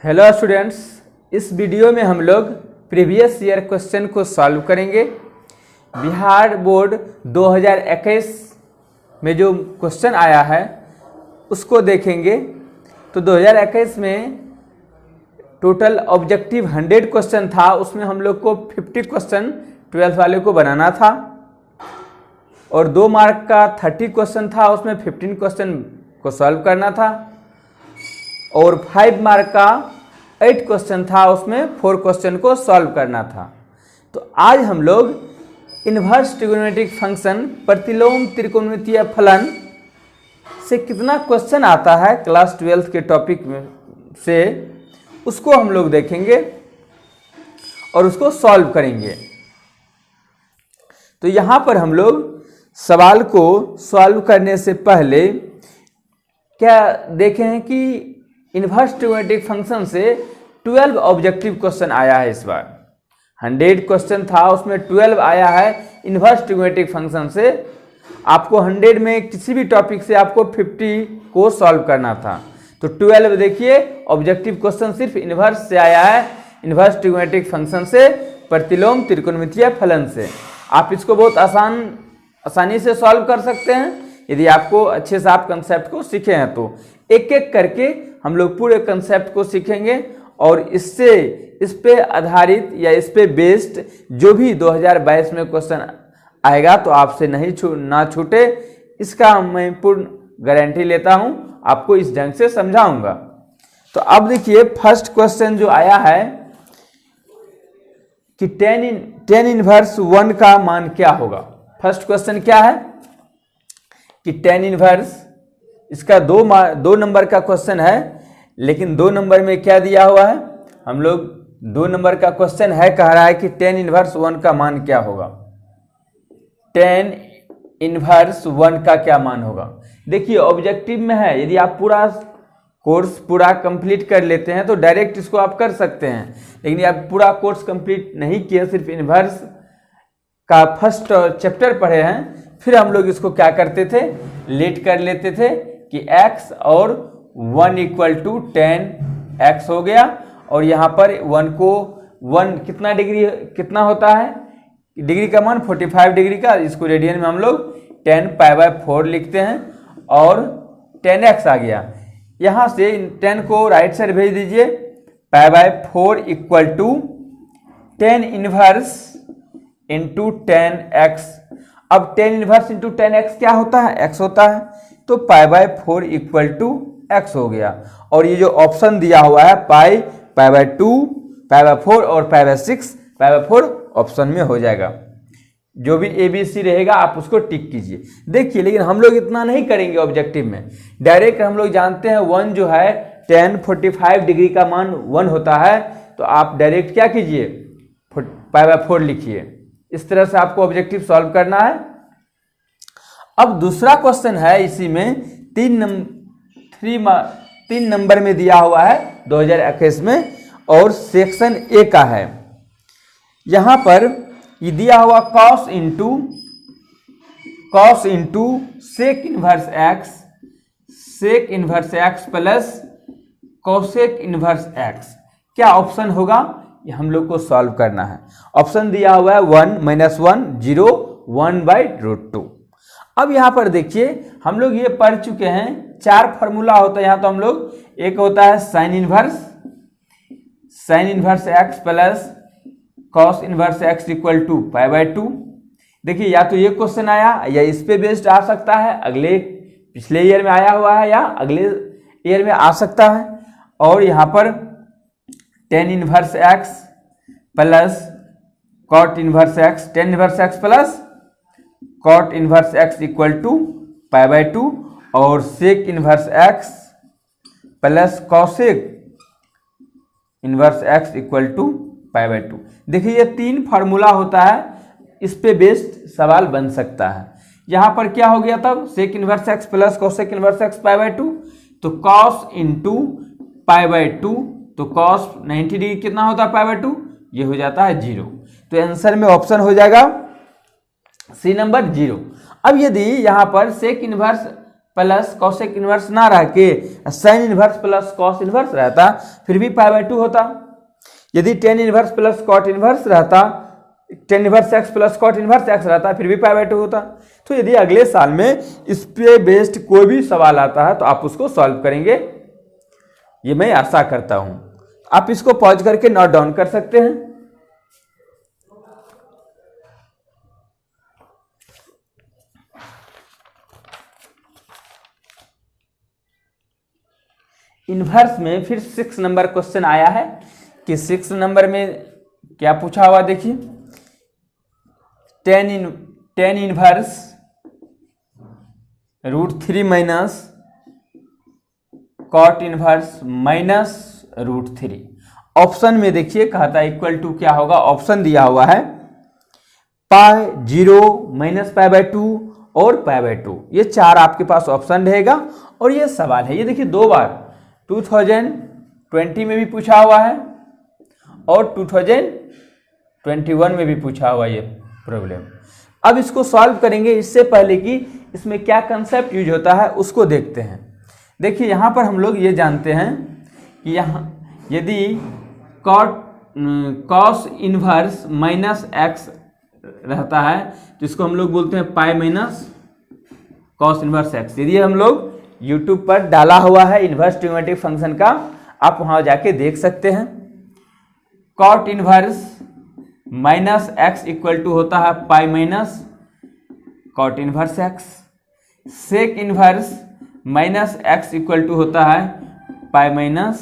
Hello students, इस video में हम लोग प्रीवियस ईयर क्वेश्चन को सॉल्व करेंगे। बिहार बोर्ड 2021 में जो क्वेश्चन आया है उसको देखेंगे। तो 2021 में टोटल ऑब्जेक्टिव 100 क्वेश्चन था, उसमें हम लोग को 50 क्वेश्चन 12th वाले को बनाना था और 2 मार्क का 30 क्वेश्चन था, उसमें 15 क्वेश्चन को सॉल्व करना था और 5 मार्क का 8 क्वेश्चन था, उसमें 4 क्वेश्चन को सॉल्व करना था। तो आज हम लोग इन्वर्स ट्रिगोनोमेट्रिक फंक्शन प्रतिलोम त्रिकोणमितीय फलन से कितना क्वेश्चन आता है क्लास 12th के टॉपिक में से, उसको हम लोग देखेंगे और उसको सॉल्व करेंगे। तो यहाँ पर हम लोग सवाल को सॉल्व करने से पहले क्या देखे हैं कि इन्वर्स ट्रिगोनोमेट्रिक फंक्शन से 12 ऑब्जेक्टिव क्वेश्चन आया है। इस बार 100 क्वेश्चन था, उसमें 12 आया है इन्वर्स ट्रिगोनोमेट्रिक फंक्शन से। आपको 100 में किसी भी टॉपिक से आपको 50 को सॉल्व करना था, तो 12 देखिए ऑब्जेक्टिव क्वेश्चन सिर्फ इन्वर्स से आया है, इन्वर्स ट्रिगोनोमेट्रिक फंक्शन से प्रतिलोम त्रिकोणमितीय फलन से। आप इसको बहुत आसानी से सॉल्व कर सकते हैं यदि आपको अच्छे से आप कंसेप्ट को सीखे हैं। तो एक एक करके हम लोग पूरे कंसेप्ट को सीखेंगे और इससे इस पे आधारित या इस पे बेस्ड जो भी 2022 में क्वेश्चन आएगा तो आपसे ना छूटे, इसका मैं पूर्ण गारंटी लेता हूं, आपको इस ढंग से समझाऊंगा। तो अब देखिए फर्स्ट क्वेश्चन जो आया है कि tan इनवर्स 1 का मान क्या होगा। फर्स्ट क्वेश्चन क्या है कि tan इनवर्स, इसका दो नंबर का क्वेश्चन है, लेकिन 2 नंबर में क्या दिया हुआ है, हम लोग 2 नंबर का क्वेश्चन है, कह रहा है कि tan इनवर्स 1 का मान क्या होगा। tan इनवर्स 1 का क्या मान होगा। देखिए ऑब्जेक्टिव में है, यदि आप पूरा कोर्स पूरा कंप्लीट कर लेते हैं तो डायरेक्ट इसको आप कर सकते हैं, लेकिन आप पूरा कोर्स कंप्लीट नहीं किए, सिर्फ इनवर्स का फर्स्ट चैप्टर पढ़े हैं, फिर हम लोग इसको क्या करते थे, लेट कर लेते थे कि x और 1 = tan x हो गया। और यहाँ पर 1 को 1 कितना डिग्री कितना होता है, डिग्री का मान 45 डिग्री का, इसको रेडियन में हम लोग tan π/4 लिखते हैं और tan x आ गया। यहाँ से 10 को राइट साइड भेज दीजिए, π/4 = tan inverse into tan x। अब tan inverse into tan x क्या होता है, x होता है, तो π/4 = x हो गया। और ये जो ऑप्शन दिया हुआ है π/2, π/4 और π/6, π/4 ऑप्शन में हो जाएगा। जो भी ABC रहेगा आप उसको टिक कीजिए। देखिए लेकिन हम लोग इतना नहीं करेंगे ऑब्जेक्टिव में, डायरेक्ट हम लोग जानते हैं 1 जो है tan 45 डिग्री का मान 1 होता है, तो आप डायरेक्ट क्या कीजिए, π/4 लिखिए। इस तरह से आपको ऑब्जेक्टिव सॉल्व करना है। अब दूसरा क्वेश्चन है, इसी में 3 नंबर में दिया हुआ है 2021 में और सेक्शन ए का है। यहां पर ये दिया हुआ cos into sec inverse x plus cosec inverse x, क्या ऑप्शन होगा, ये हम लोग को सॉल्व करना है। ऑप्शन दिया हुआ है 1 - 1 0 1/√2। अब यहाँ पर देखिए हम लोग ये पढ़ चुके हैं, 4 फार्मूला होता है यहाँ, तो हम लोग एक होता है sin inverse x plus cos inverse x = π/2। देखिए या तो ये क्वेश्चन आया या इस पे बेस्ड आ सकता है, पिछले ईयर में आया हुआ है या अगले ईयर में आ सकता है। और यहाँ पर tan inverse x plus cot inverse x, tan inverse x plus cot inverse x = π/2 और sec inverse x plus cosec inverse x = π/2। देखिए ये 3 फार्मूला होता है, इस पे बेस्ड सवाल बन सकता है। यहाँ पर क्या हो गया तब, sec inverse x plus cosec inverse x π/2, तो cos इंटू π/2, तो cos 90 डिग्री कितना होता है π/2, ये हो जाता है 0। तो आंसर में ऑप्शन हो जाएगा सी नंबर 0। अब यदि यहाँ पर sec inverse plus cosec inverse ना रह के sine inverse plus cos inverse रहता फिर भी पाई बाय 2 होता। यदि tan inverse plus cot inverse रहता, tan inverse x plus cot inverse x रहता फिर भी पाई बाय 2 होता। तो यदि अगले साल में इस पे बेस्ड कोई भी सवाल आता है तो आप उसको सॉल्व करेंगे, ये मैं आशा करता हूं। आप इसको पॉज करके नोट डाउन कर सकते हैं। इनवर्स में फिर 6 नंबर क्वेश्चन आया है कि 6 नंबर में क्या पूछा हुआ देखिए, tan inverse √3 minus cot inverse minus √3। Option में देखिए कहता है इक्वल टू क्या होगा, ऑप्शन दिया हुआ है पाई 0 माइनस पाई बाय 2 और पाई बाय 2, ये 4 आपके पास ऑप्शन रहेगा। और ये सवाल है, ये देखिए 2 बार 2020 में भी पूछा हुआ है और 2021 में भी पूछा हुआ ये प्रॉब्लम। अब इसको सॉल्व करेंगे, इससे पहले कि इसमें क्या कंसेप्ट यूज होता है उसको देखते हैं। देखिए यहाँ पर हम लोग ये जानते हैं कि यहाँ यदि कॉस इनवर्स माइनस एक्स रहता है तो इसको हम लोग बोलते हैं pi minus cos inverse x. यदि हम लोग YouTube पर डाला हुआ है इनवर्स ट्रिग्नोमेट्रिक फंक्शन का, आप वहां जाके देख सकते हैं। Cot inverse minus x equal to होता है pi minus cot inverse x. Sec inverse minus x equal to होता है pi minus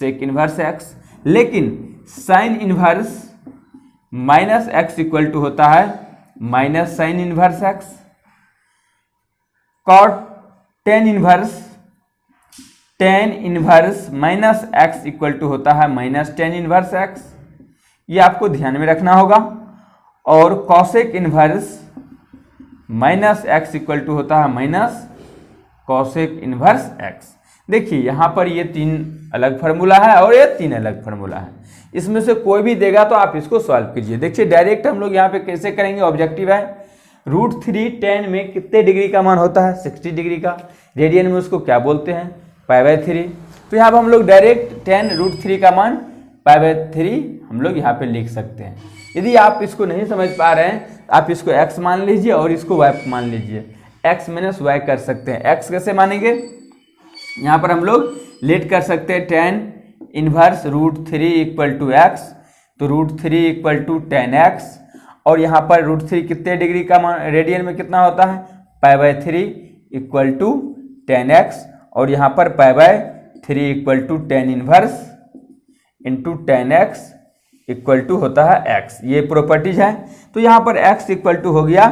sec inverse x. लेकिन sine inverse minus x equal to होता है minus sine inverse x. Cot tan inverse minus x equal to होता है minus ten inverse x, ये आपको ध्यान में रखना होगा। और cosec inverse minus x equal to होता है माइनस कॉसेक इनवर्स एक्स। देखिए यहाँ पर ये 3 अलग फार्मूला है और ये 3 अलग फार्मूला है, इसमें से कोई भी देगा तो आप इसको सॉल्व कीजिए। देखिए डायरेक्ट हम लोग यहाँ पे कैसे करेंगे, ऑब्जेक्टिव है √3 10 में कितने डिग्री का मान होता है 60 डिग्री का, रेडियन में उसको क्या बोलते हैं पाई बाय 3। तो यहाँ पर हम लोग डायरेक्ट 10 √3 का मान पाई बाय 3 हम लोग यहाँ पे लिख सकते हैं। यदि आप इसको नहीं समझ पा रहे हैं आप इसको x मान लीजिए और इसको y मान लीजिए, x माइनस y कर सकते हैं। x कैसे मानेंगे, यहाँ पर हम लोग लेट कर सकते हैं 10 इनवर्स √3 इक्वल टू x, तो √3 इक्वल टू 10x। और यहाँ पर √3 कितने डिग्री का मान, रेडियन में कितना होता है पाई बाय 3 इक्वल टू 10x। और यहाँ पर pi by 3 equal to 10 inverse into 10x equal to होता है x, ये प्रॉपर्टीज है। तो यहाँ पर x इक्वल टू हो गया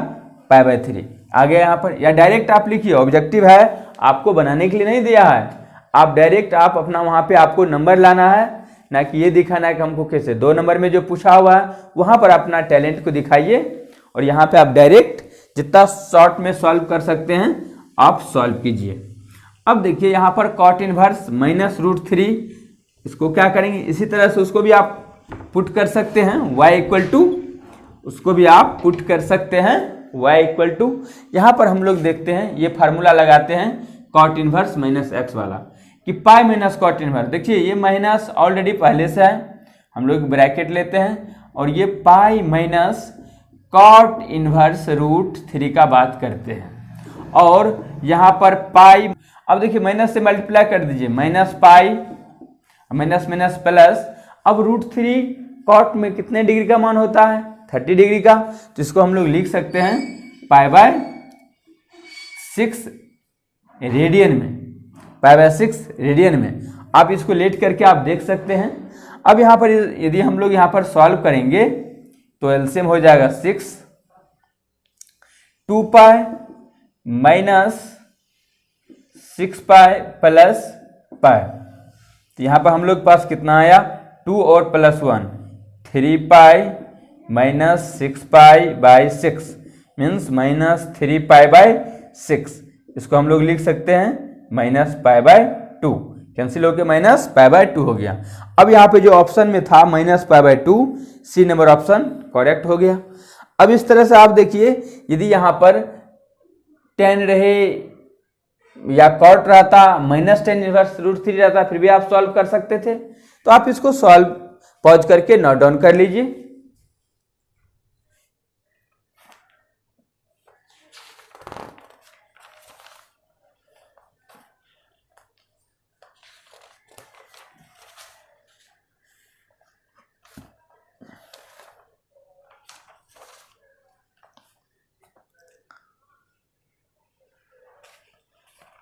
पाई बाय 3 आ गया यहाँ पर, या डायरेक्ट आप लिखिए, ऑब्जेक्टिव है आपको बनाने के लिए नहीं दिया है, आप डायरेक्ट आप अपना वहाँ पे आपको नंबर लाना है, ना कि ये दिखाना है कि हमको कैसे। 2 नंबर में जो पूछा हुआ है वहां पर अपना टैलेंट को दिखाइए और यहाँ पे आप डायरेक्ट जितना शॉर्ट में सॉल्व कर सकते हैं आप सॉल्व कीजिए। अब देखिए यहाँ पर कॉट इनवर्स माइनस √3, इसको क्या करेंगे, इसी तरह से उसको भी आप पुट कर सकते हैं y इक्वल टू, उसको भी आप पुट कर सकते हैं y इक्वल टू। यहाँ पर हम लोग देखते हैं ये फार्मूला लगाते हैं कॉट इनवर्स माइनस एक्स वाला कि पाई माइनस कॉट इनवर्स। देखिए ये माइनस ऑलरेडी पहले से है, हम लोग ब्रैकेट लेते हैं और ये पाई माइनस कॉट इनवर्स √3 का बात करते हैं। और यहाँ पर पाई, अब देखिए माइनस से मल्टीप्लाई कर दीजिए, minus pi minus minus plus. अब √3 कॉट में कितने डिग्री का मान होता है 30 डिग्री का, तो इसको हम लोग लिख सकते हैं पाई बाय 6 रेडियन में, पाई बाय 6 रेडियन में। आप इसको लेट करके आप देख सकते हैं। अब यहाँ पर यदि हम लोग यहाँ पर सॉल्व करेंगे तो एलसीएम हो जाएगा 6, 2 pi minus 6 pi plus pi. तो यहाँ पर हम लोग पास कितना आया 2 और plus 1, 3 pi minus 6 pi by 6 means minus 3 pi by 6। इसको हम लोग लिख सकते हैं माइनस पाई बाय 2, कैंसिल होकर माइनस पाई बाय 2 हो गया। अब यहाँ पे जो ऑप्शन में था minus pi by 2, C number option correct हो गया। अब इस तरह से आप देखिए यदि यहाँ पर 10 रहे या कॉट रहता -tan इनवर्स √3 रहता, फिर भी आप सॉल्व कर सकते थे। तो आप इसको सॉल्व पॉज करके नोट डाउन कर लीजिए।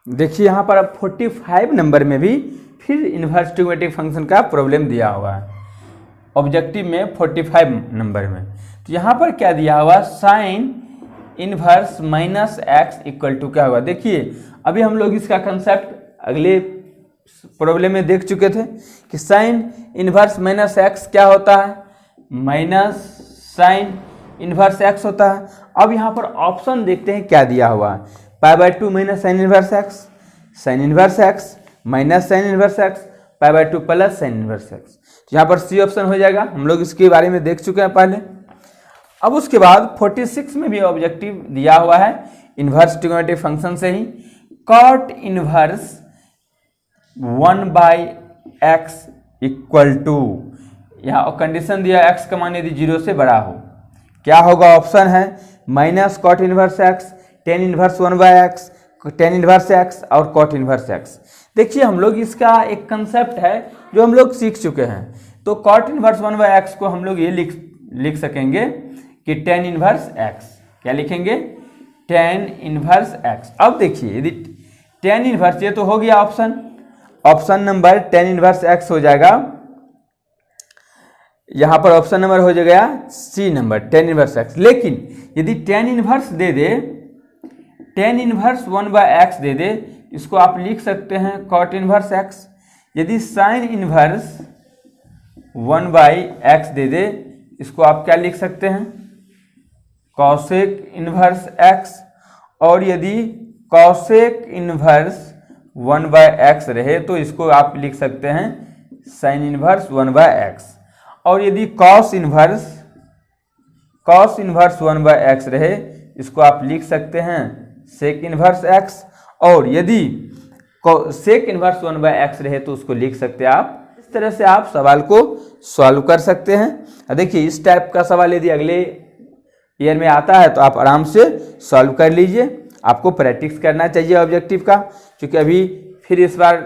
देखिए यहाँ पर अब 45 नंबर में भी फिर इन्वर्स ट्रिग्नोमेट्रिक फंक्शन का प्रॉब्लम दिया हुआ है ऑब्जेक्टिव में 45 नंबर में। तो यहाँ पर क्या दिया हुआ, sine inverse -x equal to क्या होगा। देखिए अभी हम लोग इसका कंसेप्ट अगले प्रॉब्लम में देख चुके थे कि साइन इन्वर्स -x क्या होता है, माइनस साइन इन्वर्स x होता है। अब यहाँ पर ऑप्शन देखते हैं क्या दिया हुआ है, π/2 minus sine inverse x, sine inverse x minus sine inverse x, π/2 plus sine inverse x। तो यहाँ पर सी ऑप्शन हो जाएगा, हम लोग इसके बारे में देख चुके हैं पहले। अब उसके बाद 46 में भी ऑब्जेक्टिव दिया हुआ है इन्वर्स ट्रिग्नोमेट्रिक फंक्शन से ही, cot inverse 1/x equal to, यहाँ कंडीशन दिया x का मान यदि 0 से बड़ा हो, क्या होगा, ऑप्शन है minus cot inverse x, tan inverse 1/x, tan inverse x और कॉट इन्वर्स x। देखिए हम लोग इसका एक कंसेप्ट है जो हम लोग सीख चुके हैं। तो कॉट इन्वर्स 1/x को हम लोग ये लिख सकेंगे कि tan इन्वर्स x, क्या लिखेंगे, tan इन्वर्स x। अब देखिए यदि tan इन्वर्स, ये तो हो गया option number tan inverse x हो जाएगा, यहाँ पर ऑप्शन नंबर हो जाएगा C number tan inverse x। लेकिन यदि tan इन्वर्स दे दे, tan इन्वर्स 1/x दे दे, इसको आप लिख सकते हैं cot इन्वर्स x। यदि sin इन्वर्स 1/x दे दे, इसको आप क्या लिख सकते हैं, cosec इन्वर्स x। और यदि cosec इन्वर्स 1/x रहे तो इसको आप लिख सकते हैं sin इन्वर्स 1/x। और यदि cos इन्वर्स 1/x रहे, इसको आप लिख सकते हैं sec इन्वर्स x। और यदि sec इन्वर्स 1/x रहे तो उसको लिख सकते हैं आप। इस तरह से आप सवाल को सॉल्व कर सकते हैं। देखिए इस टाइप का सवाल यदि अगले ईयर में आता है तो आप आराम से सॉल्व कर लीजिए। आपको प्रैक्टिस करना चाहिए ऑब्जेक्टिव का, क्योंकि अभी फिर इस बार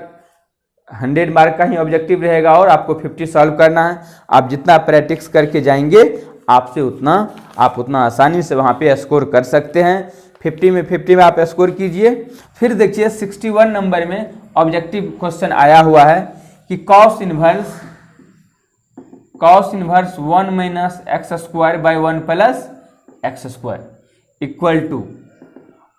100 मार्क का ही ऑब्जेक्टिव रहेगा और आपको 50 सॉल्व करना है। आप जितना प्रैक्टिस करके जाएंगे आप उतना आसानी से वहाँ पे स्कोर कर सकते हैं। 50 में आप स्कोर कीजिए। फिर देखिए 61 नंबर में ऑब्जेक्टिव क्वेश्चन आया हुआ है कि cos inverse 1 minus x² by 1 plus x² equal to,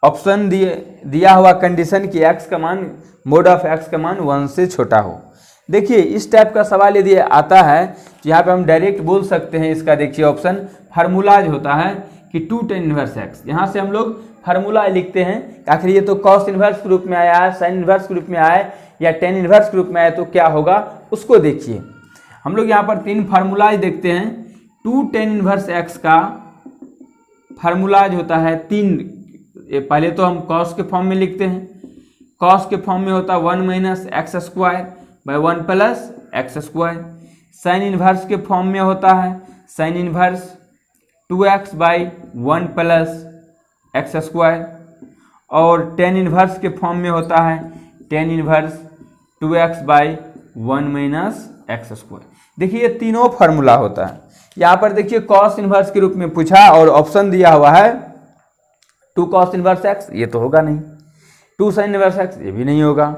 option दिया हुआ कंडीशन कि x का मान मोड ऑफ x का मान 1 से छोटा हो। देखिए इस टाइप का सवाल यदि आता है तो यहाँ पे हम डायरेक्ट बोल सकते हैं इसका। देखिए ऑप्शन फार्मूलाज होता है कि 2 tan इनवर्स x, यहाँ से हम लोग फार्मूला लिखते हैं। आखिर ये तो cos इन्वर्स के रूप में आया है, साइन इन्वर्स के रूप में आया या tan इन्वर्स के रूप में आया, तो क्या होगा उसको देखिए। हम लोग यहाँ पर 3 फार्मूलाज देखते हैं। 2 tan इन्वर्स x का फार्मूलाज होता है 3, पहले तो हम cos के फॉर्म में लिखते हैं। cos के फॉर्म में होता है 1 minus x² by 1 plus x²। Sign inverse के फॉर्म में होता है sign inverse 2x by 1 plus x²। और tan इन्वर्स के फॉर्म में होता है tan inverse 2x by 1 minus x²। देखिए ये तीनों फार्मूला होता है। यहाँ पर देखिए cos इन्वर्स के रूप में पूछा और ऑप्शन दिया हुआ है 2 cos इन्वर्स x, ये तो होगा नहीं। 2 sin इन्वर्स x, ये भी नहीं होगा।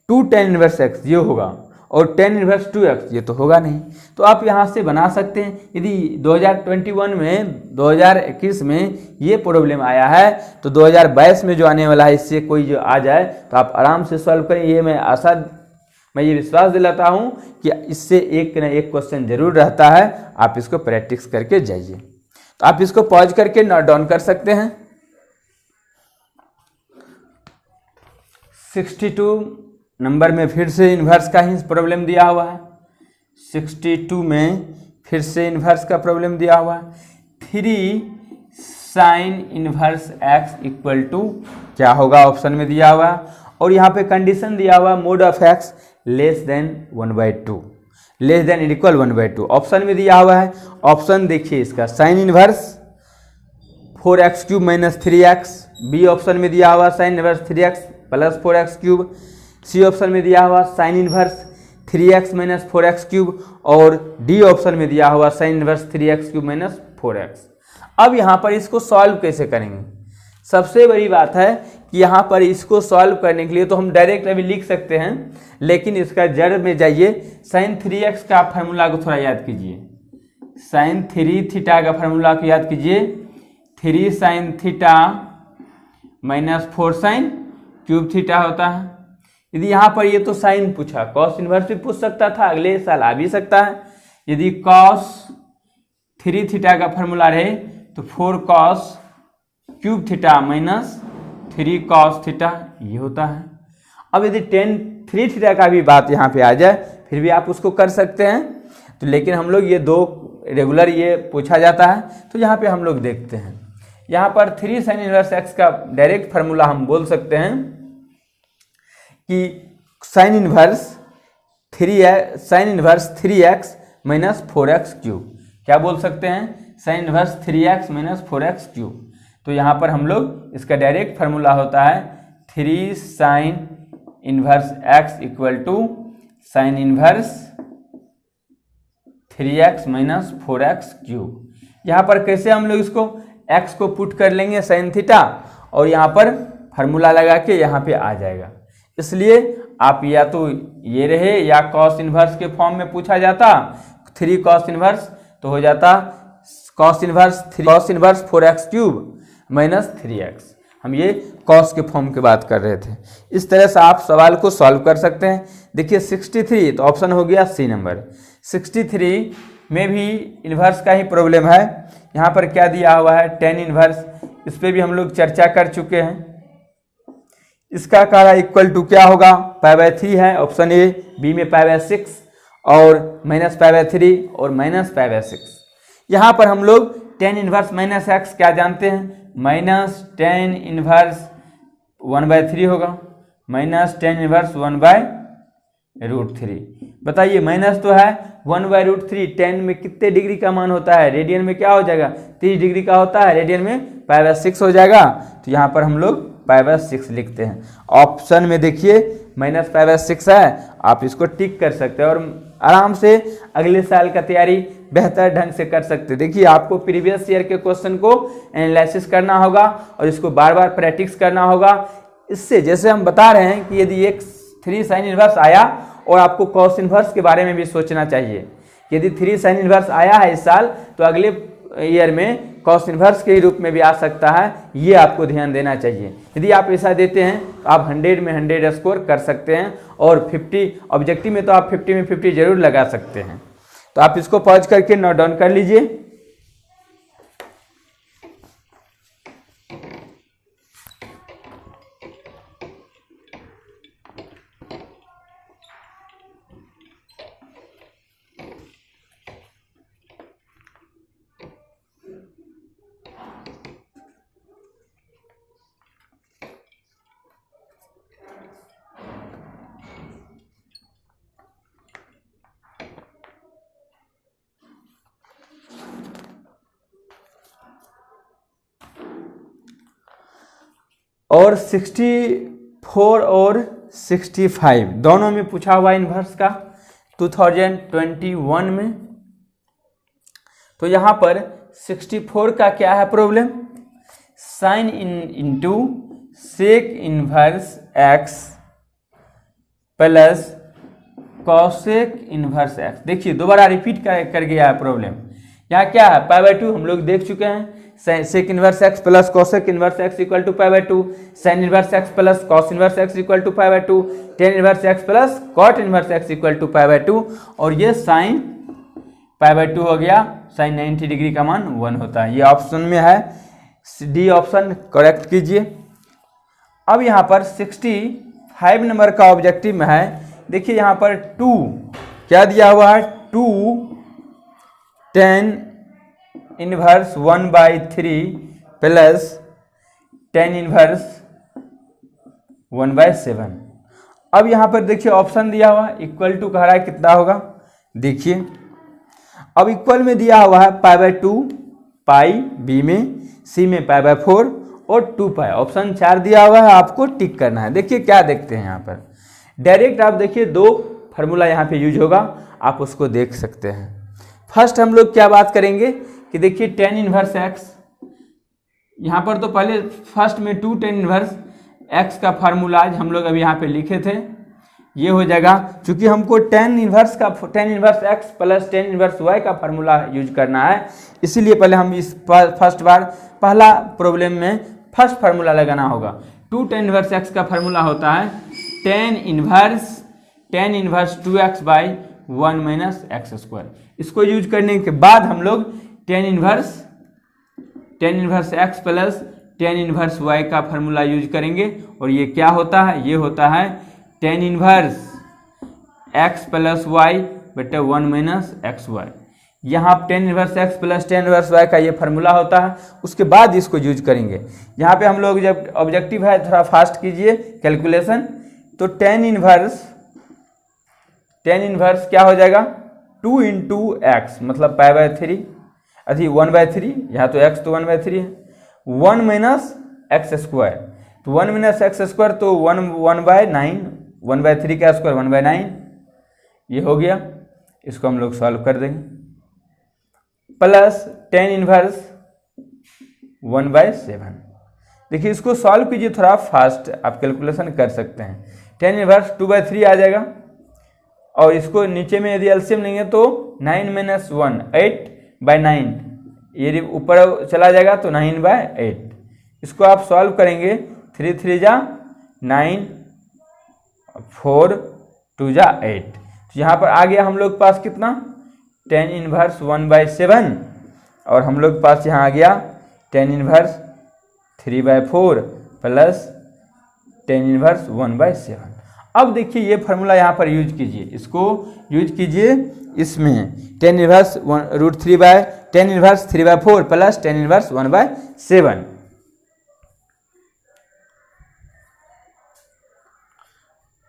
2 tan इन्वर्स x, ये होगा। और tan इन्वर्स 2x, ये तो होगा नहीं। तो आप यहाँ से बना सकते हैं। यदि 2021 में ये प्रॉब्लम आया है तो 2022 में जो आने वाला है इससे कोई जो आ जाए तो आप आराम से सॉल्व करें। ये मैं ये विश्वास दिलाता हूँ कि इससे एक न एक क्वेश्चन जरूर रहता है। आप इसको प्रैक्टिस करके जाइए। तो आप इसको पॉज करके नोट डाउन कर सकते हैं। 62 नंबर में फिर से इन्वर्स का ही प्रॉब्लम दिया हुआ है। 62 में फिर से इन्वर्स का प्रॉब्लम दिया हुआ है। 3 sine inverse x equal to क्या होगा, ऑप्शन में दिया हुआ है। और यहाँ पे कंडीशन दिया हुआ mod of x less than 1/2, less than equal 1/2 option में दिया हुआ है। ऑप्शन देखिए इसका sine inverse 4x³ minus 3x, B option में दिया हुआ sine inverse 3x plus 4x³, C option में दिया हुआ sine inverse 3x minus 4x³, और डी ऑप्शन में दिया हुआ sine inverse 3x³ minus 4x। अब यहाँ पर इसको सॉल्व कैसे करेंगे? सबसे बड़ी बात है कि यहाँ पर इसको सॉल्व करने के लिए तो हम डायरेक्ट अभी लिख सकते हैं, लेकिन इसका जड़ में जाइए। साइन 3x का फार्मूला को थोड़ा याद कीजिए, साइन 3 का फार्मूला को याद कीजिए, 3 sine theta minus 4 sine cube theta होता है। यदि यहाँ पर ये तो साइन पूछा, कॉस इनवर्स भी पूछ सकता था, अगले साल आ भी सकता है। यदि कॉस 3 थीटा का फार्मूला रहे तो 4 cos cube theta minus 3 cos theta ये होता है। अब यदि 3 थीटा का भी बात यहाँ पे आ जाए फिर भी आप उसको कर सकते हैं, तो लेकिन हम लोग ये दो रेगुलर ये पूछा जाता है, तो यहाँ पे हम लोग देखते हैं। यहाँ पर 3 साइन इनवर्स एक्स का डायरेक्ट फार्मूला हम बोल सकते हैं कि sign inverse 3x minus 4x³। क्या बोल सकते हैं? Sine inverse 3x minus 4x³। तो यहाँ पर हम लोग इसका डायरेक्ट फार्मूला होता है 3 sine inverse x equal to sine inverse 3x minus 4x³। यहाँ पर कैसे हम लोग इसको x को पुट कर लेंगे साइन थीटा, और यहाँ पर फार्मूला लगा के यहाँ पे आ जाएगा। इसलिए आप या तो ये रहे या कॉस इनवर्स के फॉर्म में पूछा जाता 3 कॉस इनवर्स, तो हो जाता cos inverse 4x³ minus 3x। हम ये कॉस के फॉर्म की बात कर रहे थे। इस तरह से आप सवाल को सॉल्व कर सकते हैं। देखिए 63 तो ऑप्शन हो गया सी नंबर। 63 में भी इन्वर्स का ही प्रॉब्लम है। यहाँ पर क्या दिया हुआ है? टेन इन्वर्स, इस पर भी हम लोग चर्चा कर चुके हैं। इसका कारा इक्वल टू क्या होगा? π/3 है ऑप्शन ए, बी में π/6 और माइनस π/3 और माइनस π/6। यहाँ पर हम लोग टेन इन्वर्स माइनस एक्स क्या जानते हैं? माइनस टेन इन्वर्स 1/3 होगा, माइनस टेन इन्वर्स 1/√3। बताइए माइनस तो है 1/√3, 10 में कितने डिग्री का मान होता है? रेडियन में क्या हो जाएगा? 30 डिग्री का होता है, रेडियन में π/6 हो जाएगा। तो यहाँ पर हम लोग π/6 लिखते हैं। ऑप्शन में देखिए माइनस π/6 है, आप इसको टिक कर सकते हैं और आराम से अगले साल का तैयारी बेहतर ढंग से कर सकते हैं। देखिए आपको प्रीवियस ईयर के क्वेश्चन को एनालिसिस करना होगा और इसको बार बार प्रैक्टिस करना होगा। इससे जैसे हम बता रहे हैं कि यदि एक 3 साइन इनवर्स आया और आपको कॉस इनवर्स के बारे में भी सोचना चाहिए। यदि 3 साइन इनवर्स आया है इस साल तो अगले ईयर में कॉस इनवर्स के रूप में भी आ सकता है, ये आपको ध्यान देना चाहिए। यदि आप ऐसा देते हैं तो आप 100 में 100 स्कोर कर सकते हैं और 50 ऑब्जेक्टिव में तो आप 50 में 50 जरूर लगा सकते हैं। तो आप इसको पॉज करके नोट डाउन कर लीजिए। और 64 और 65 दोनों में पूछा हुआ इन्वर्स का 2021 में। तो यहाँ पर 64 का क्या है problem? Sine into sec inverse x plus cosec inverse x. देखिए दोबारा रिपीट कर गया है प्रॉब्लम। यहाँ क्या है? π/2 हम लोग देख चुके हैं। Sec inverse x plus cosec inverse x equal to π/2, sine inverse x plus cos inverse x equal to π/2, tan inverse x plus cot inverse x equal to π/2, और ये साइन π/2 हो गया। साइन 90 डिग्री का मान 1 होता है। ये ऑप्शन में है, डी ऑप्शन करेक्ट कीजिए। अब यहाँ पर 65 नंबर का ऑब्जेक्टिव में है। देखिए यहाँ पर 2 क्या दिया हुआ है? 2 tan inverse 1/3 plus tan inverse 1/7। अब यहाँ पर देखिए ऑप्शन दिया हुआ है, इक्वल टू कह रहा है कितना होगा, देखिए अब इक्वल में दिया हुआ है π/2, पाई बी में, सी में π/4 और 2 पाई। ऑप्शन 4 दिया हुआ है, आपको टिक करना है। देखिए क्या देखते हैं यहाँ पर, डायरेक्ट आप देखिए दो फार्मूला यहाँ पे यूज होगा, आप उसको देख सकते हैं। फर्स्ट हम लोग क्या बात करेंगे कि देखिए tan इनवर्स x, यहाँ पर तो पहले फर्स्ट में 2 tan इनवर्स x का फार्मूला हम लोग अभी यहाँ पे लिखे थे, ये हो जाएगा। चूंकि हमको tan inverse x plus tan inverse y का फार्मूला यूज करना है, इसीलिए पहले हम इस फर्स्ट बार पहला प्रॉब्लम में फर्स्ट फार्मूला लगाना होगा। 2 tan इनवर्स x का फार्मूला होता है tan inverse 2x by 1 minus x square. इसको यूज करने के बाद हम लोग tan inverse x plus tan inverse y का फार्मूला यूज करेंगे, और ये क्या होता है, ये होता है tan inverse x plus y बटे 1 माइनस एक्स वाई। यहाँ tan inverse x plus tan inverse y का ये फार्मूला होता है, उसके बाद इसको यूज करेंगे। यहाँ पे हम लोग जब ऑब्जेक्टिव है, थोड़ा फास्ट कीजिए कैलकुलेशन, तो tan इनवर्स क्या हो जाएगा 2 इंटू एक्स मतलब π/3 अथी 1/3, यहाँ तो x तो 1/3 है, 1 माइनस एक्स स्क्वायर, तो 1 माइनस एक्स स्क्वायर तो 1/9, 1/3 का स्क्वायर 1/9, ये हो गया। इसको हम लोग सॉल्व कर देंगे, प्लस tan इनवर्स 1/7। देखिए इसको सॉल्व कीजिए थोड़ा फास्ट, आप कैलकुलेशन कर सकते हैं। tan इनवर्स 2/3 आ जाएगा, और इसको नीचे में यदि एलसीएम लेंगे तो 9 माइनस 1 8/9, ये ऊपर चला जाएगा तो 9/8। इसको आप सॉल्व करेंगे, 3 3 जा 9, 4 2 जा 8, तो यहाँ पर आ गया हम लोग पास कितना tan इनवर्स 1/7, और हम लोग पास यहाँ आ गया tan inverse 3/4 plus tan inverse 1/7। अब देखिए ये फार्मूला यहाँ पर यूज कीजिए, इसको यूज कीजिए इसमें tan inverse tan inverse 3/4 plus tan inverse 1/7।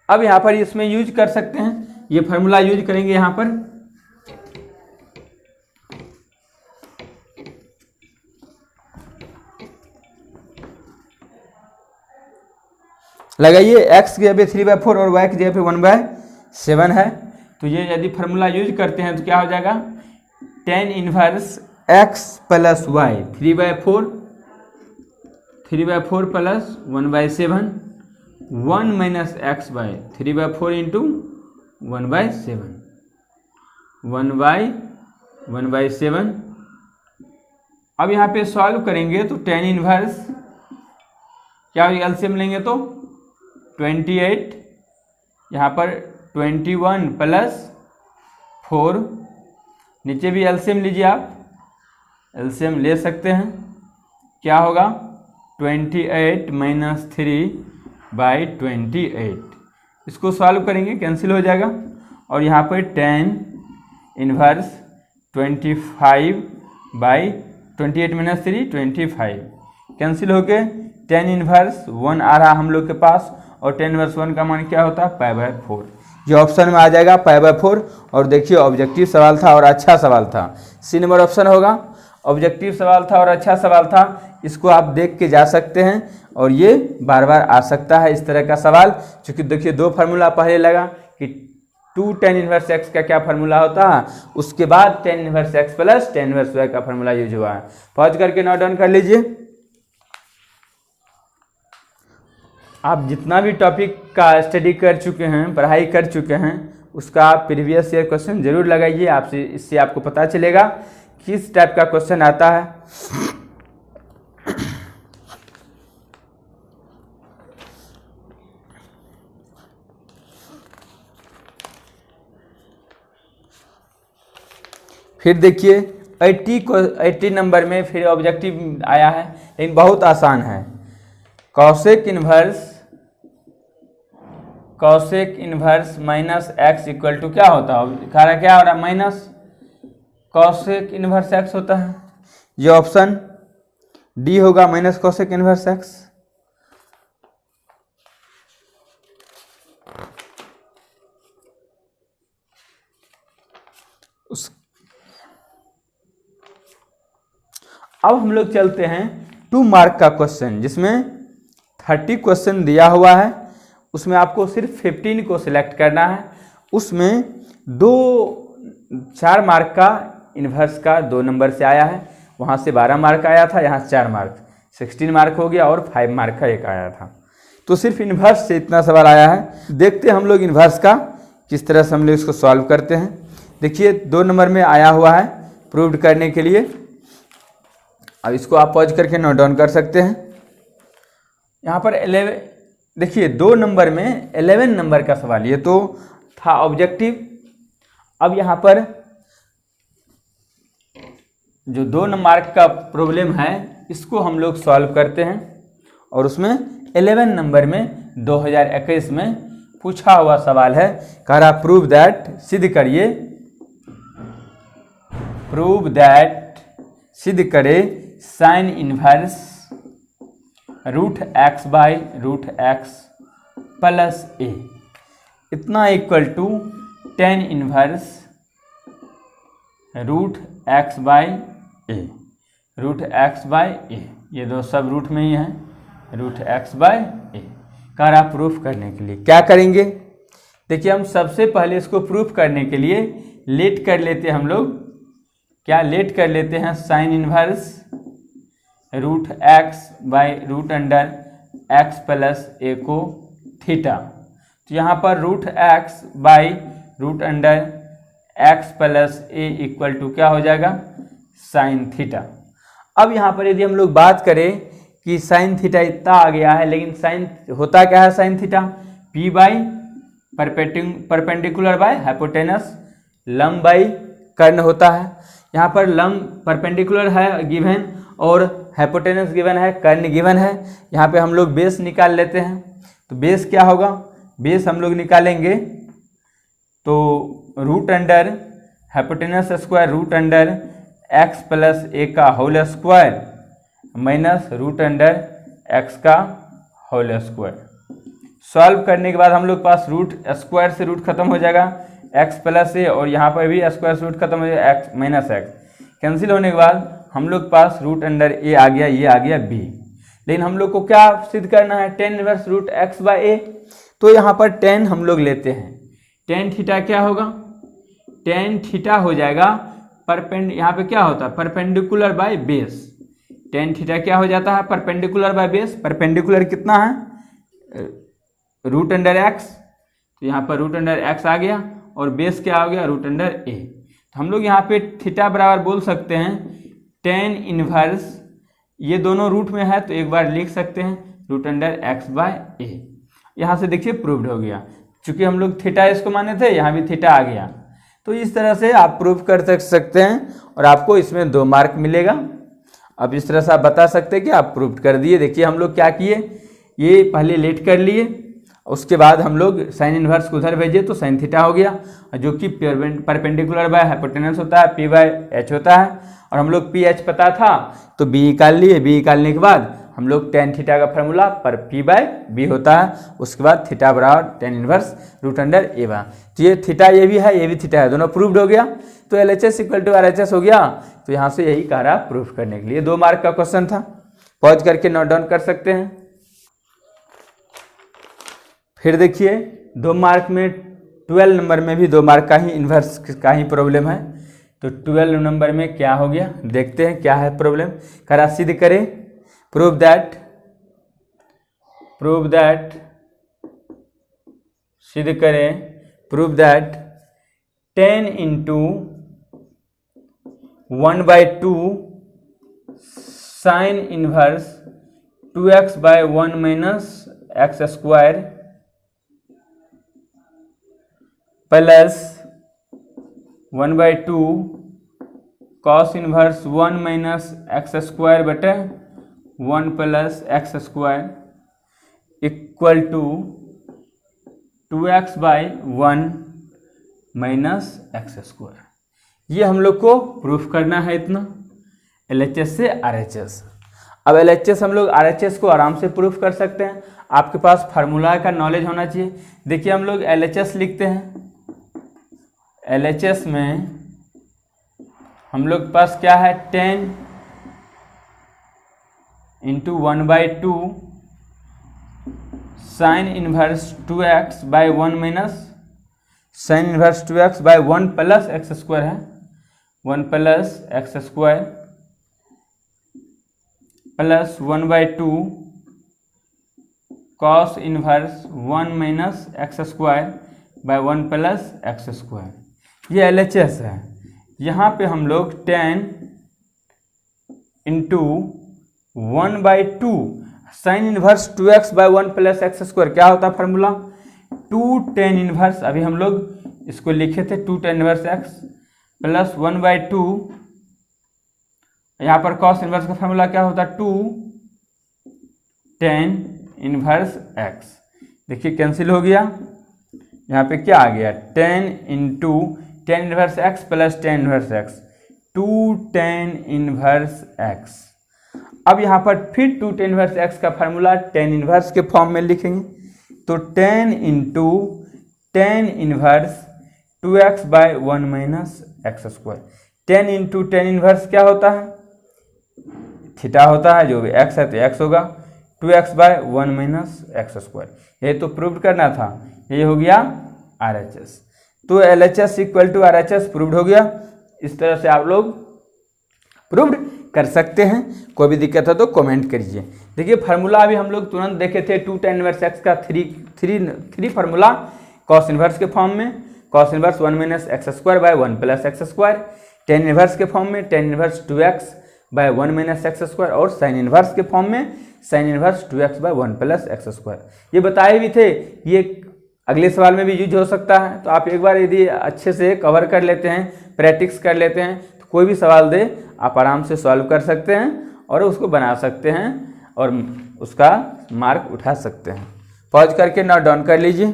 अब यहाँ पर इसमें यूज कर सकते हैं, ये फार्मूला यूज करेंगे यहाँ पर। लगाइए, x की जगह 3/4 और y की जगह 1/7 है, तो ये यदि फार्मूला यूज करते हैं तो क्या हो जाएगा tan inverse x plus y 3/4 plus 1/7, 1 minus x by 3/4 into 1/7, 1/7। अब यहाँ पे सॉल्व करेंगे तो tan इनवर्स क्या एलसीएम लेंगे तो 28, यहाँ पर 21 प्लस 4, नीचे भी एलसीएम लीजिए, आप एलसीएम ले सकते हैं, क्या होगा 28 माइनस 3/28। इसको सॉल्व करेंगे, कैंसिल हो जाएगा, और यहाँ पर tan इनवर्स 25/28 माइनस 3 25 कैंसिल होके tan इनवर्स 1 आ रहा हम लोग के पास, और tan इनवर्स 1 का मान क्या होता है π/4। ये ऑप्शन में आ जाएगा π/4। और देखिए ऑब्जेक्टिव सवाल था और अच्छा सवाल था, सी नंबर ऑप्शन होगा। ऑब्जेक्टिव सवाल था और अच्छा सवाल था, इसको आप देख के जा सकते हैं, और ये बार बार आ सकता है इस तरह का सवाल। क्योंकि देखिए दो फार्मूला पहले लगा कि 2 tan इनवर्स x का क्या फार्मूला होता है, उसके बाद tan inverse x plus tan inverse y का फार्मूला यूज हुआ है। पॉज करके नोट डाउन कर लीजिए। आप जितना भी टॉपिक का स्टडी कर चुके हैं, पढ़ाई कर चुके हैं, उसका आप प्रीवियस ईयर क्वेश्चन जरूर लगाइए, आपसे इससे आपको पता चलेगा किस टाइप का क्वेश्चन आता है। फिर देखिए 80 नंबर में फिर ऑब्जेक्टिव आया है, लेकिन बहुत आसान है। Cosec inverse minus x equal to क्या होता है, क्या हो रहा है माइनस कॉसेक इनवर्स एक्स होता है। ये ऑप्शन डी होगा, माइनस कॉसेक इनवर्स एक्स। उस अब हम लोग चलते हैं 2 मार्क का क्वेश्चन, जिसमें 30 क्वेश्चन दिया हुआ है, उसमें आपको सिर्फ 15 को सिलेक्ट करना है। उसमें 4 मार्क का इन्वर्स का 2 नंबर से आया है, वहाँ से 12 मार्क आया था, यहाँ 4 मार्क 16 मार्क हो गया, और 5 मार्क का एक आया था। तो सिर्फ इन्वर्स से इतना सवाल आया है। देखते हैं हम लोग इन्वर्स का किस तरह से हम लोग इसको सॉल्व करते हैं। देखिए 2 नंबर में आया हुआ है प्रूव्ड करने के लिए। अब इसको आप पॉज करके नोट डाउन कर सकते हैं। यहाँ पर 11, देखिए 2 नंबर में 11 नंबर का सवाल, ये तो था ऑब्जेक्टिव। अब यहाँ पर जो 2 मार्क का प्रॉब्लम है इसको हम लोग सॉल्व करते हैं, और उसमें 11 नंबर में 2021 में पूछा हुआ सवाल है, कह रहा प्रूव दैट, सिद्ध करिए, प्रूव दैट, सिद्ध करे sine inverse root x by root x plus a इतना equal to tan inverse root x by a, root x by a, ये दो सब रूट में ही है, रूट एक्स बाई ए। कह रहा प्रूफ करने के लिए क्या करेंगे, देखिए हम सबसे पहले इसको प्रूफ करने के लिए लेट कर लेते हैं हम लोग, क्या लेट कर लेते हैं sine inverse root x by root under x plus a को थीटा। तो यहाँ पर root x by root under x plus a equal to क्या हो जाएगा, साइन थीटा। अब यहाँ पर यदि हम लोग बात करें कि साइन थीटा इतना आ गया है, लेकिन साइन होता क्या है, sine theta P by perpendicular by hypotenuse लंब बाई कर्ण होता है। यहाँ पर लंब परपेंडिकुलर है गिवन और हाइपोटेनस गिवन है, कर्ण गिवन है। यहाँ पे हम लोग बेस निकाल लेते हैं, तो बेस क्या होगा, बेस हम लोग निकालेंगे तो root under hypotenuse square root under x plus a का whole square minus root under x का होल स्क्वायर। सॉल्व करने के बाद हम लोग पास रूट स्क्वायर से रूट खत्म हो जाएगा, एक्स प्लस ए, और यहाँ पर भी स्क्वायर से रूट खत्म हो जाएगा, एक्स माइनस एक्स कैंसिल होने के बाद हम लोग पास रूट अंडर ए आ गया, ये आ गया बी। लेकिन हम लोग को क्या सिद्ध करना है, tan inverse root x by a. तो यहाँ पर टेन हम लोग लेते हैं, टेन थीटा क्या होगा, टेन थीटा हो जाएगा यहाँ पे क्या होता है perpendicular by base, tan theta क्या हो जाता है परपेंडिकुलर बाय बेस। परपेंडिकुलर कितना है रूट अंडर एक्स, तो यहाँ पर रूट अंडर एक्स आ गया, और बेस क्या हो गया रूट अंडर ए। तो हम लोग यहाँ पे थीटा बराबर बोल सकते हैं टेन इनवर्स, ये दोनों रूट में है तो एक बार लिख सकते हैं रूट अंडर एक्स बाय ए। यहाँ से देखिए प्रूव्ड हो गया, चूंकि हम लोग थीटा इसको माने थे, यहाँ भी थीटा आ गया। तो इस तरह से आप प्रूव कर सकते हैं और आपको इसमें 2 मार्क मिलेगा। अब इस तरह से आप बता सकते हैं कि आप प्रूव कर दिए। देखिए हम लोग क्या किए, ये पहले लेट कर लिए, उसके बाद हम लोग साइन इनवर्स को उधर भेजे तो साइन थीटा हो गया, जो कि परपेंडिकुलर बाय हाइपोटेनस होता है, पी बाय एच होता है, और हम लोग पी एच पता था तो बी निकाल लिए। बी निकालने के बाद हम लोग टेन थीटा का फार्मूला पर पी बाय बी होता है, उसके बाद थीटा बराबर टेन इनवर्स रूट अंडर ए बा। तो ये थीटा ये भी है, ये भी थीटा है, दोनों प्रूव्ड हो गया। तो L H S equal to R H S हो गया। तो यहाँ से यही कह रहा प्रूफ करने के लिए 2 मार्क का क्वेश्चन था, पॉज करके नोट डाउन कर सकते हैं। फिर देखिए 2 मार्क में 12 नंबर में भी 2 मार्क का ही इन्वर्स का ही प्रॉब्लम है। तो 12 नंबर में क्या हो गया, देखते हैं क्या है प्रॉब्लम। करा सिद्ध करें, प्रूव दैट सिद्ध करें, prove that 10 into 1/2 sine inverse 2x by 1 minus x square plus 1/2 cos inverse 1 minus x square बटे 1 plus x square equal to 2x by 1 minus x square. ये हम लोग को प्रूफ करना है इतना, LHS से RHS। अब LHS हम लोग RHS को आराम से प्रूफ कर सकते हैं, आपके पास फार्मूला का नॉलेज होना चाहिए। देखिए हम लोग LHS लिखते हैं, LHS में हम लोग के पास क्या है 10 into 1/2 sine inverse 2x by 1 minus sine inverse 2x by 1 plus x square है 1 plus x square plus 1/2 cos inverse 1 minus x square by 1 plus x square. ये LHS है। यहाँ पे हम लोग 10 into 1/2 sine inverse 2x by 1 plus x square क्या होता है फार्मूला 2 tan इनवर्स, अभी हम लोग इसको लिखे थे 2 tan इनवर्स x प्लस 1/2, यहाँ पर cos इनवर्स का फार्मूला क्या होता है 2 tan इनवर्स x। देखिए कैंसिल हो गया, यहाँ पे क्या आ गया 10 into tan inverse x plus tan inverse x 2 tan inverse x। अब यहाँ पर फिर 2 tan इनवर्स x का फार्मूला tan इनवर्स के फॉर्म में लिखेंगे, तो 10 into tan inverse 2x by 1 minus x square. 10 into tan inverse क्या होता है थीटा होता है, जो भी x है तो x होगा 2x by 1 minus x square. ये तो प्रूव करना था, ये हो गया RHS। तो LHS equal to RHS proved हो गया। इस तरह से आप लोग प्रूव्ड कर सकते हैं। कोई भी दिक्कत है तो कमेंट करिए। देखिए फार्मूला अभी हम लोग तुरंत देखे थे 2 tan इनवर्स x का थ्री फार्मूला कॉस इनवर्स के फॉर्म में cos inverse 1 minus x square by 1 plus x square, tan inverse के फॉर्म में tan inverse 2x by 1 minus x square और साइन इनवर्स के फॉर्म में sign inverse 2x by 1 plus x square. ये बताए भी थे, ये अगले सवाल में भी यूज हो सकता है। तो आप एक बार यदि अच्छे से कवर कर लेते हैं, प्रैक्टिस कर लेते हैं, तो कोई भी सवाल दे आप आराम से सॉल्व कर सकते हैं और उसको बना सकते हैं और उसका मार्क उठा सकते हैं। पॉज करके नोट डाउन कर लीजिए।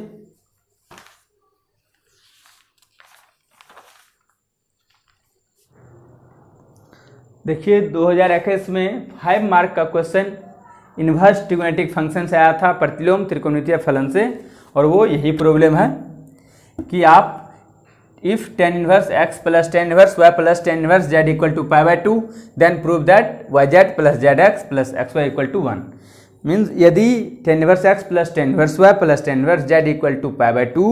देखिए 2021 में 5 मार्क का क्वेश्चन इनवर्स ट्रिगोनोमेट्रिक फंक्शन से आया था, प्रतिलोम त्रिकोणमितीय फलन से, और वो यही प्रॉब्लम है कि आप if tan inverse x plus tan inverse y plus tan inverse z equal to π/2 then prove that yz plus zx plus xy equal to 1। Means यदि tan inverse x plus tan inverse y plus tan inverse z equal to π/2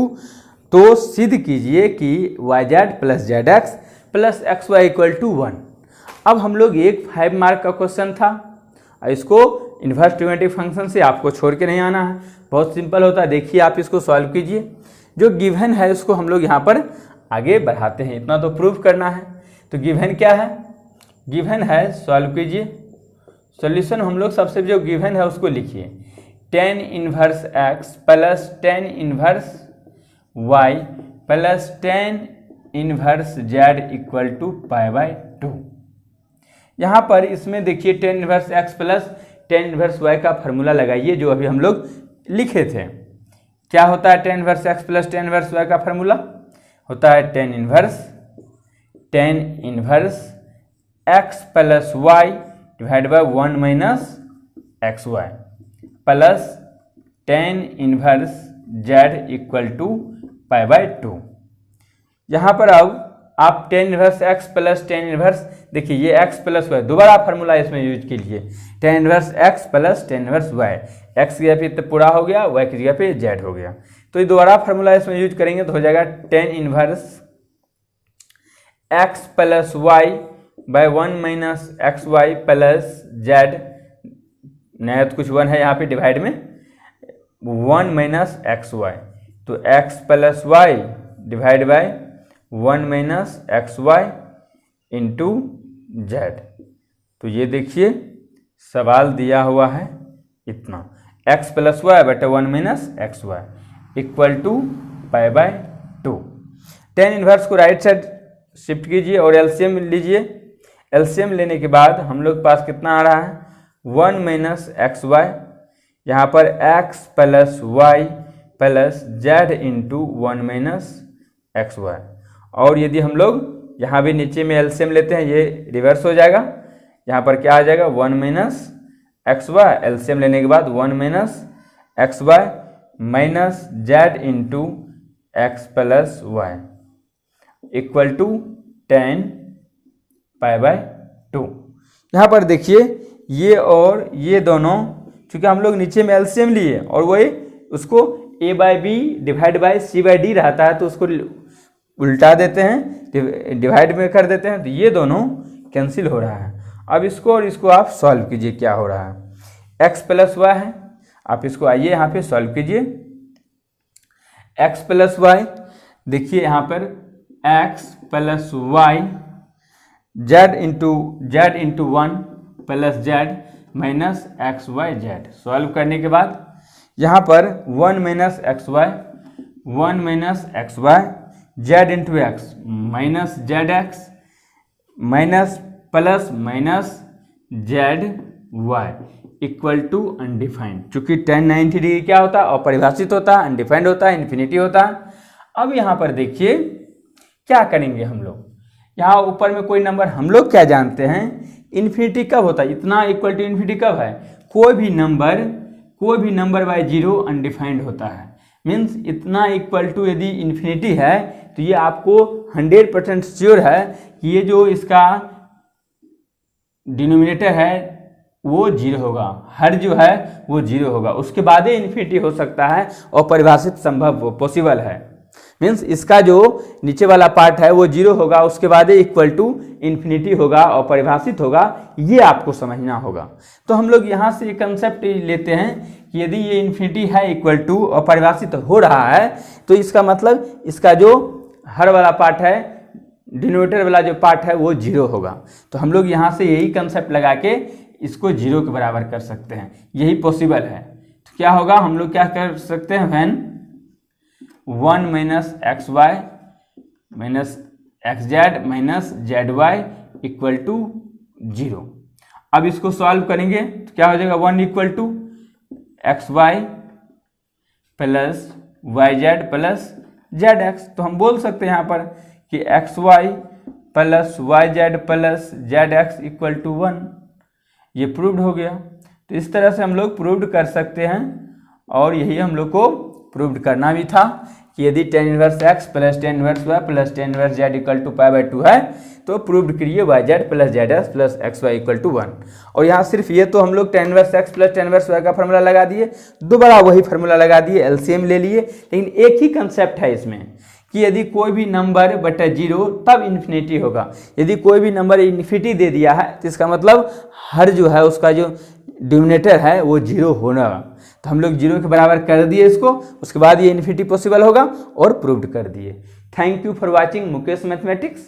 तो सिद्ध कीजिए कि yz plus zx plus xy equal to 1। अब हम लोग एक 5 mark का क्वेश्चन था, इसको इनवर्स ट्रिगोनोमेट्रिक फंक्शन से आपको छोड़ के नहीं आना है, बहुत सिंपल होता है। देखिए आप इसको सॉल्व कीजिए, जो गिवन है उसको हम लोग यहाँ पर आगे बढ़ाते हैं, इतना तो प्रूव करना है। तो गिवन क्या है, गिवन है सॉल्व कीजिए। सॉल्यूशन हम लोग सबसे जो गिवन है उसको लिखिए tan inverse x plus tan inverse y plus tan inverse z equal to π/2। यहाँ पर इसमें देखिए tan inverse x plus tan inverse y का फार्मूला लगाइए, जो अभी हम लोग लिखे थे। क्या होता है tan inverse x plus tan inverse y का फार्मूला होता है tan inverse x plus y divide by 1 minus x y plus tan inverse z equal to π/2। यहाँ पर अब आप tan inverse x plus tan inverse, देखिए ये x प्लस y, दोबारा फार्मूला इसमें यूज कीजिए tan inverse x plus tan inverse y, x की जगह पे पूरा हो गया, y की जगह पे z हो गया। तो ये दोबारा फार्मूला इसमें यूज करेंगे तो हो जाएगा tan inverse x plus y by 1 minus x y plus z, नया तो कुछ 1 है यहाँ पे डिवाइड में 1 माइनस एक्स वाई, तो x plus y divide by 1 minus x y into z. तो ये देखिए सवाल दिया हुआ है इतना, x प्लस वाई बटे 1 minus x y equal to π/2। tan inverse को राइट साइड शिफ्ट कीजिए और एलसीएम लीजिए। एलसीएम लेने के बाद हम लोग के पास कितना आ रहा है 1 माइनस एक्स वाई, यहाँ पर x plus y plus z into 1 minus x y. और यदि हम लोग यहाँ भी नीचे में एलसीएम लेते हैं ये रिवर्स हो जाएगा, यहाँ पर क्या आ जाएगा 1 माइनस एक्स वाई, एलसीएम लेने के बाद 1 minus x y minus z into x plus y equal to tan π/2। यहाँ पर देखिए ये और ये दोनों, चूँकि हम लोग नीचे में एलसीएम लिए और वही उसको a/b डिवाइड बाई c/d रहता है, तो उसको उल्टा देते हैं, डिवाइड में कर देते हैं, तो ये दोनों कैंसिल हो रहा है। अब इसको और इसको आप सॉल्व कीजिए, क्या हो रहा है, x + y है, आप इसको आइए यहाँ पे सॉल्व कीजिए। x + y, देखिए यहाँ पर x + y z into 1 + z minus xyz। Solve करने के बाद यहाँ पर 1 - xy z into x minus zx minus plus minus zy equal to undefined. चूंकि tan 90 डिग्री क्या होता है, अपरिभाषित होता है, अनडिफाइंड होता है, इन्फिनिटी होता है। अब यहाँ पर देखिए क्या करेंगे हम लोग, यहाँ ऊपर में कोई नंबर हम लोग क्या जानते हैं, इन्फिनिटी कब होता है, इतना इक्वल टू इन्फिनिटी कब है, कोई भी नंबर बाय 0 अनडिफाइंड होता है। मीन्स इतना इक्वल टू यदि इन्फिनिटी है तो ये आपको 100% श्योर है कि ये जो इसका डिनोमिनेटर है वो 0 होगा, हर जो है वो 0 होगा, उसके बाद ही इन्फिनिटी हो सकता है और परिभाषित संभव पॉसिबल है। मीन्स इसका जो नीचे वाला पार्ट है वो 0 होगा, उसके बाद इक्वल टू इन्फिनिटी होगा और परिभाषित होगा, ये आपको समझना होगा। तो हम लोग यहाँ से कंसेप्ट लेते हैं कि यदि ये इन्फिनिटी है इक्वल टू और परिभाषित हो रहा है तो इसका मतलब इसका जो हर वाला पार्ट है, डिनोमिनेटर वाला जो पार्ट है वो 0 होगा। तो हम लोग यहाँ से यही कंसेप्ट लगा के इसको 0 के बराबर कर सकते हैं, यही पॉसिबल है। तो क्या होगा, हम लोग क्या कर सकते हैं, when 1 - xy minus xz minus zy equal to 0। अब इसको सॉल्व करेंगे तो क्या हो जाएगा, 1 equal to xy plus yz plus zx। तो हम बोल सकते हैं यहाँ पर कि xy plus yz plus zx equal to 1, ये प्रूव्ड हो गया। तो इस तरह से हम लोग प्रूव्ड कर सकते हैं और यही हम लोग को प्रूव्ड करना भी था कि यदि tan 1x plus tan 1y plus tan 1z equal to π/2 है तो प्रूव्ड करिए yz plus zx plus xy equal to 1। और यहाँ सिर्फ ये तो हम लोग tan 1x plus tan 1y का फॉर्मूला लगा दिए, दोबारा वही फार्मूला लगा दिए, एलसीएम ले लिए, लेकिन एक ही कंसेप्ट है इसमें कि यदि कोई भी नंबर बटा 0 तब इन्फिनिटी होगा। यदि कोई भी नंबर इन्फिनिटी दे दिया है तो इसका मतलब हर जो है उसका जो डिनोमिनेटर है वो 0 होना। तो हम लोग 0 के बराबर कर दिए इसको, उसके बाद ये इन्फिनिटी पॉसिबल होगा और प्रूव्ड कर दिए। Thank you for watching Mukesh mathematics.